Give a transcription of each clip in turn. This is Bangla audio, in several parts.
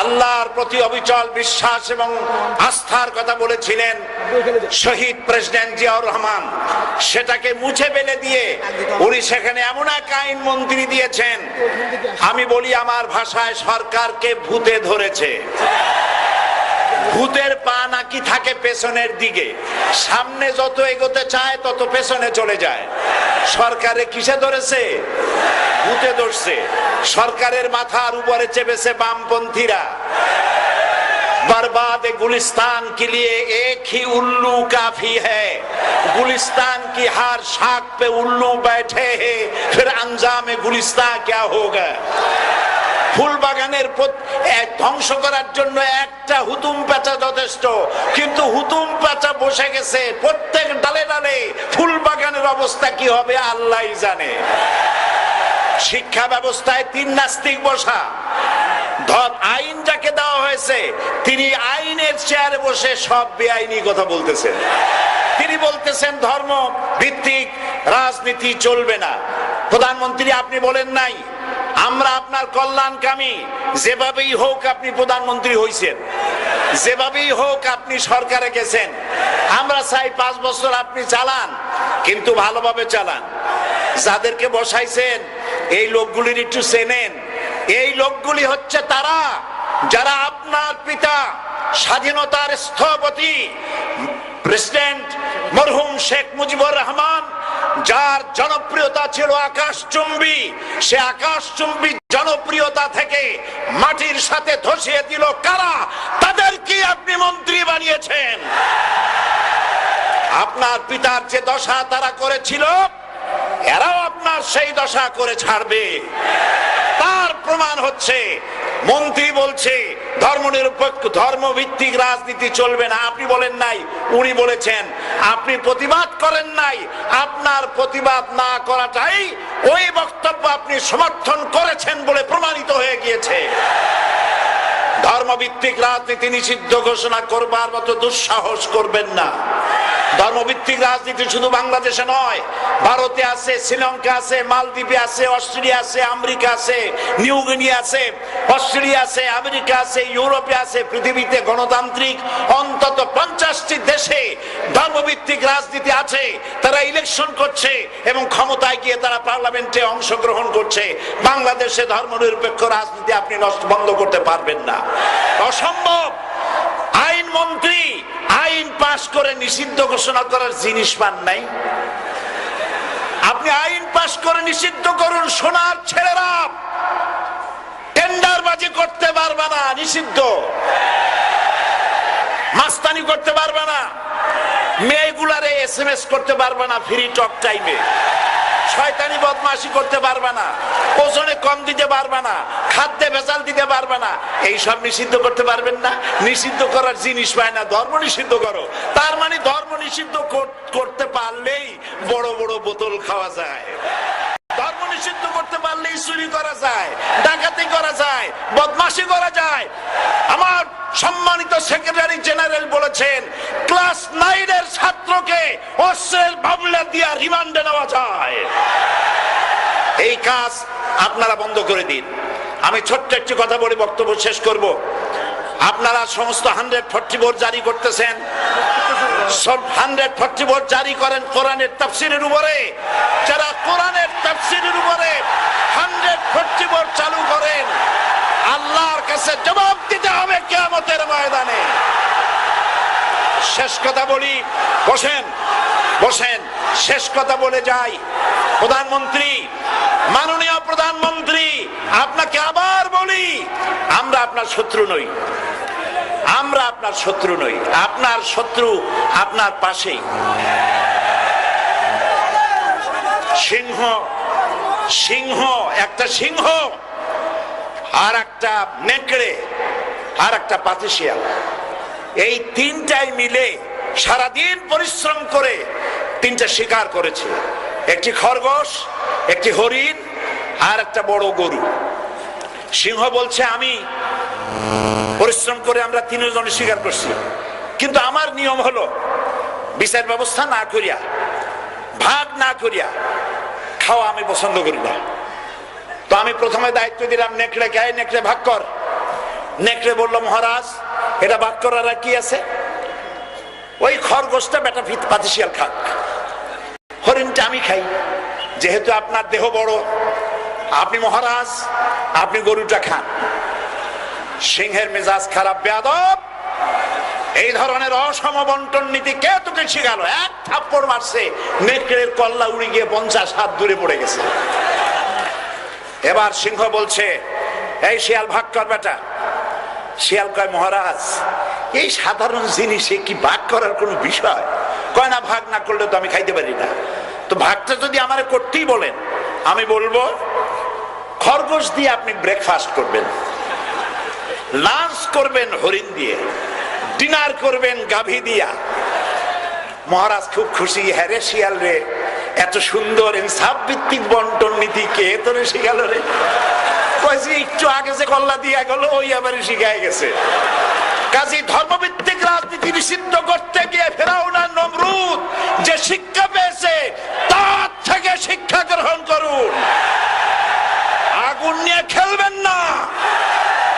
আল্লাহর প্রতি অবিচল বিশ্বাস এবং আস্থার কথা বলেছিলেন শহীদ প্রেসিডেন্ট জিয়াউর রহমান, সেটাকে মুছে ফেলে দিয়ে উনি সেখানে এমন এক আইন মন্ত্রী দিয়েছেন, আমি বলি আমার ভাষায় সরকারকে ভূতে ধরেছে। ভূতের পা নাকি থাকে পেছনের দিকে, সামনে যত এগোতে চায় তত পেছনে চলে যায়। সরকারে কিসে ধরেছে? ভূতে ধরছে। সরকারের মাথার উপরে চেপেছে বামপন্থীরা। बर्बाद गुलिस्तान के लिए एक ही उल्लू काफी है, गुलिस्तान की हर शाख पे उल्लू बैठे हैं, फिर अंजाम गुलिस्तान क्या होगा। ফুল বাগানের ধ্বংস করার জন্য একটা হুতুম পেঁচা যথেষ্ট, কিন্তু হুতুম পেঁচা বসে গেছে প্রত্যেক ডালে ডালে। ফুল বাগানের অবস্থা কি হবে আল্লাহই জানে। শিক্ষা ব্যবস্থায় তিন নাস্তিক বসা, আইন যাকে দেওয়া হয়েছে তিনি আইনের চেয়ারে বসে সব বেআইনি কথা বলতেছেন। তিনি বলতেছেন ধর্ম ভিত্তিক রাজনীতি চলবে না। প্রধানমন্ত্রী আপনি বলেন নাই আমরা আপনার কল্যাণকামী, যেভাবেই হোক আপনি প্রধানমন্ত্রী হইছেন, যেভাবেই হোক আপনি সরকারে গেছেন, আমরা চাই 5 বছর আপনি চালান, কিন্তু ভালোভাবে চালান। যাদেরকে বসাইছেন এই লোকগুলির একটু চেনেন। এই লোকগুলি হচ্ছে তারা যারা আপনার পিতা স্বাধীনতার স্থপতি প্রেসিডেন্ট মরহুম শেখ মুজিবুর রহমান, যার জনপ্রিয়তা ছিল আকাশচুম্বী, সে আকাশচুম্বী জনপ্রিয়তা থেকে মাটির সাথে ধসিয়ে দিল কারা? তাদেরকে আপনি মন্ত্রী বানিয়েছেন। আপনার পিতার যে দশা তারা করেছিল, এরাও আপনার সেই দশা করে ছাড়বে। তার প্রমাণ হচ্ছে মন্ত্রী বলছে ধর্মনিরপেক্ষ ধর্মভিত্তিক রাজনীতি চলবে না। আপনি বলেন নাই, উনি বলেছেন। আপনি প্রতিবাদ করেন নাই, আপনার প্রতিবাদ না করাটাই ওই বক্তব্য আপনি সমর্থন করেছেন বলে প্রমাণিত হয়ে গিয়েছে। ধর্মভিত্তিক রাজনীতি নিষিদ্ধ ঘোষণা করবার মতো দুঃসাহস করবেন না। ধর্মভিত্তিক রাজনীতি শুধু বাংলাদেশে নয়, ভারতে আছে, শ্রীলঙ্কা আছে, মালদ্বীপে আছে, অস্ট্রেলিয়া আছে, আমেরিকা আছে, নিউ গিনি আছে, অস্ট্রেলিয়া আছে, আমেরিকা আছে, ইউরোপে আছে। পৃথিবীতে গণতান্ত্রিক অন্তত 50টি দেশে ধর্মভিত্তিক রাজনীতি আছে। তারা ইলেকশন করছে এবং ক্ষমতায় গিয়ে তারা পার্লামেন্টে অংশগ্রহণ করছে। বাংলাদেশে ধর্মনিরপেক্ষ রাজনীতি আপনি বন্ধ করতে পারবেন না, অসম্ভব। আইন মন্ত্রী আইন পাশ করে নিষিদ্ধ ঘোষণা করার জিনিস পান নাই। আপনি আইন পাশ করে নিষিদ্ধ করুন, সোনার ছেলেরা টেন্ডারবাজি করতে পারবে না, নিষিদ্ধ। মাস্তানি করতে পারবে না, মেয়েগুলারে SMS করতে পারবে না ফ্রি টক টাইমে, শয়তানি বদমাশি করতে পারবে না, ওজনে কম দিতে পারবে না, খাদ্যে ভেজাল দিতে পারবে না। এইসব নিষিদ্ধ করতে পারবেন না। নিষিদ্ধ করার জিনিস পায় না, ধর্ম নিষিদ্ধ করো। তার মানে ধর্ম নিষিদ্ধ করতে পারলেই বড় বড় বোতল খাওয়া যায়। ধর্ম নিষিদ্ধ করতে পারলেই চুরি করা যায়, ডাকাতি করা যায়, বদমাশি করা যায়। আমার সম্মানিত সেক্রেটারি জেনারেল বলেছেন ক্লাস 9 এর ছাত্রকে অস্ত্রের মামলা দিয়ে রিমান্ডে নেওয়া যায়। এই কাজ আপনারা বন্ধ করে দিন। আমি ছোট্ট একটি কথা বলে বক্তব্য শেষ করব। আপনারা সমস্ত 144 জারি করতেছেন, সব 144 জারি করেন কোরআনের তাফসীরের উপরে। যারা কোরআনের তাফসীরের উপরে 144 চালু করেন, আল্লাহর কাছে জবাব দিতে হবে কিয়ামতের ময়দানে। শেষ কথা বলি, বসেন বসেন, শেষ কথা বলে যাই। প্রধানমন্ত্রী, মাননীয় প্রধানমন্ত্রী, আপনাকে আবার বলি, আমরা আপনার শত্রু নই, আমরা আপনার শত্রু নই। আপনার শত্রু আপনার পাশেই। সিংহ, সিংহ, একটা সিংহ আর একটা নেকড়ে আর একটা পাতিশিয়াল, এই তিনটাই মিলে সারাদিন পরিশ্রম করে তিনটা শিকার করেছে। একটি খরগোশ, একটি হরিণ আর একটা বড় গরু। সিংহ বলছে আমি পরিশ্রম করে আমরা তিনজনে শিকার করছি, কিন্তু আমার নিয়ম হলো বিচার ব্যবস্থা না করিয়া, ভাগ না করিয়া খাওয়া আমি পছন্দ করি না। তো আমি প্রথমে দায়িত্ব দিলাম নেকড়েকে, নেকড়ে ভাগ কর। নেকড়ে বলল, মহারাজ এটা ভাগ করার আর কি আছে, ওই খরগোশটা বেটা পাতিশিয়াল খাক, হরিণটা আমি খাই, যেহেতু আপনার দেহ বড়, আপনি মহারাজ, আপনি গরুটা খান। সিংহের মেজাজ খারাপ, বেয়াদব, এই ধরনের অসম বন্টন নীতি কে তোকে শিখালো? এক থাপ্পড় মারছে, নেকড়ের কল্লা উড়ে গিয়ে 50 হাত দূরে পড়ে গেছে। এবার সিংহ বলছে, এই শিয়াল ভাগ কর বেটা। শিয়াল কয়, মহারাজ এই সাধারণ জিনিসে কি ভাগ করার কোনো বিষয়? কয় না, ভাগ না করলে তো আমি খাইতে পারি না। তো ভাগটা যদি আমারে করতেই বলেন, আমি বলবো খরগোশ দিয়ে আপনি ব্রেকফাস্ট করবেন, লাঞ্চ করবেন হরিণ দিয়ে, ডিনার করবেন গাভী দিয়া। মহারাজ খুব খুশি, হ্যাঁ রে শিয়াল রে, এত সুন্দর ইনসাফ ভিত্তিক বন্টন নীতি কে তোরে শিখাল রে? কয়েছে একটু আগে যে কল্লা দিয়া গেল ওই আবার শিখায় গেছে। কাজী ধর্মভিত্তিক রাজনীতি নিষিদ্ধ করতে গিয়ে ফেরাউন আর নমরুদ যে শিক্ষা পেয়েছে তার থেকে শিক্ষা গ্রহণ করুন। আগুন নিয়ে খেলবেন না,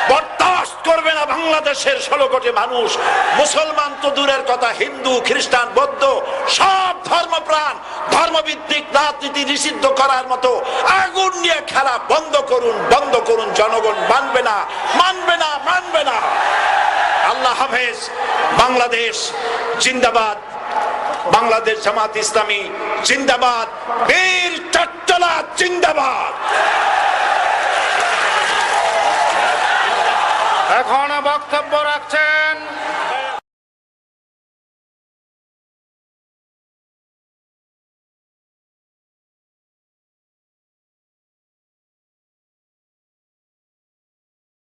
বরদাস্ত করবে না বাংলাদেশের 16 কোটি মানুষ। মুসলমান তো দূরের কথা, হিন্দু, খ্রিস্টান, বৌদ্ধ সব ধর্মপ্রাণ ধর্মভিত্তিক রাজনীতি নিষিদ্ধ করার মতো আগুন নিয়ে খেলা বন্ধ করুন, বন্ধ করুন। জনগণ মানবে না, মানবে না, মানবে না। আল্লাহ হাফেজ। বাংলাদেশ জিন্দাবাদ, বাংলাদেশ জামাত ইসলামী জিন্দাবাদ, বীর চট্টলা জিন্দাবাদ। এখন বক্তব্য রাখছেন